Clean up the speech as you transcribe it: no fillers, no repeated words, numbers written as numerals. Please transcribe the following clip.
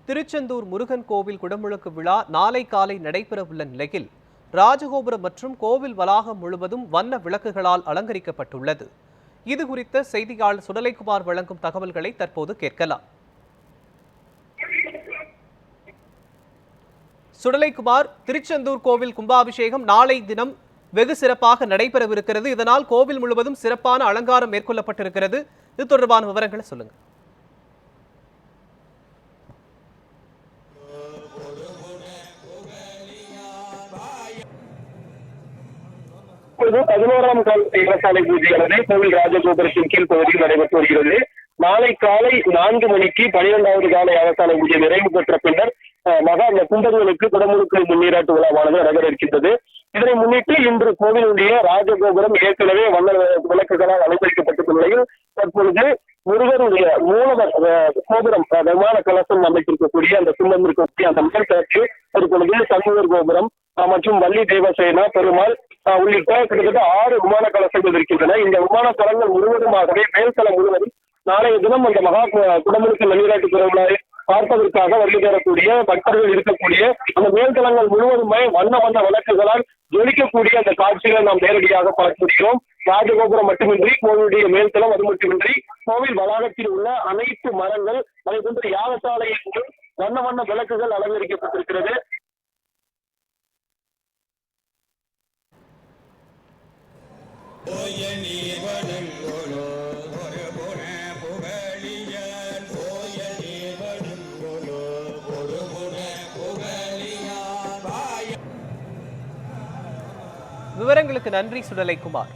திருச்செந்தூர் முருகன் கோவில் குடமுழுக்கு விழா நாளை காலை நடைபெறவுள்ள நிலையில் ராஜகோபுரம் மற்றும் கோவில் வளாகம் முழுவதும் வண்ண விளக்குகளால் அலங்கரிக்கப்பட்டுள்ளது. இது குறித்த செய்தியாளர் சுடலைக்குமார் வழங்கும் தகவல்களை தற்போது கேட்கலாம். சுடலைக்குமார், திருச்செந்தூர் கோவில் கும்பாபிஷேகம் நாளை தினம் வெகு சிறப்பாக நடைபெறவிருக்கிறது. இதனால் கோவில் முழுவதும் சிறப்பான அலங்காரம் மேற்கொள்ளப்பட்டிருக்கிறது. இது தொடர்பான விவரங்களை சொல்லுங்க. இப்பொழுது 11ஆம் கால யாகசாலை பூஜையானது கோவில் ராஜகோபுரத்தின் கீழ் பகுதியில் நடைபெற்று வருகிறது. நாளை காலை 4 மணிக்கு 12வது கால யாகசாலை பூஜை நிறைவு பெற்ற பின்னர் அந்த கும்பங்களுக்கு குடமுழுக்கு முன்னீராட்டு விழாவானது நடைபெற இருக்கின்றது. இதனை முன்னிட்டு இன்று கோவிலுடைய ராஜகோபுரம் ஏற்கனவே வண்ண விளக்குகளால் அலங்கரிக்கப்பட்டுள்ள நிலையில் தற்பொழுது முருகருடைய மூலவர் கோபுரம் விமான கலசம் அமைத்திருக்கக்கூடிய அந்த சிம்மம் இருக்கக்கூடிய அந்த மேல் தளத்தில் தற்பொழுது சண்முகர் கோபுரம் மற்றும் வள்ளி தேவசேனா பெருமாள் உள்ளிட்ட கிட்டத்தட்ட 6 விமான கலசங்கள் இருக்கின்றன. இந்த விமான தளங்கள் முழுவதுமாகவே மேல்தளம் முழுவதும் நாளைய தினம் அந்த மகா குடமுழுக்கு நன்னீராட்டு திருவிழாவை பார்ப்பதற்காக வருகை தரக்கூடிய பக்தர்கள் இருக்கக்கூடிய அந்த மேல்தளங்கள் முழுவதுமே வண்ண விளக்குகளால் ஜொலிக்கக்கூடிய அந்த காட்சிகளை நாம் நேரடியாக பார்க்கிறோம். ராஜகோபுரம் மட்டுமின்றி கோவிலுடைய மேல்தளம், அது மட்டுமின்றி கோவில் வளாகத்தில் உள்ள அனைத்து மரங்கள், அதை போன்ற யாகசாலையில் வண்ண விளக்குகள் அலங்கரிக்கப்பட்டிருக்கிறது. விவரங்களுக்கு நன்றி சுடலைக்குமார்.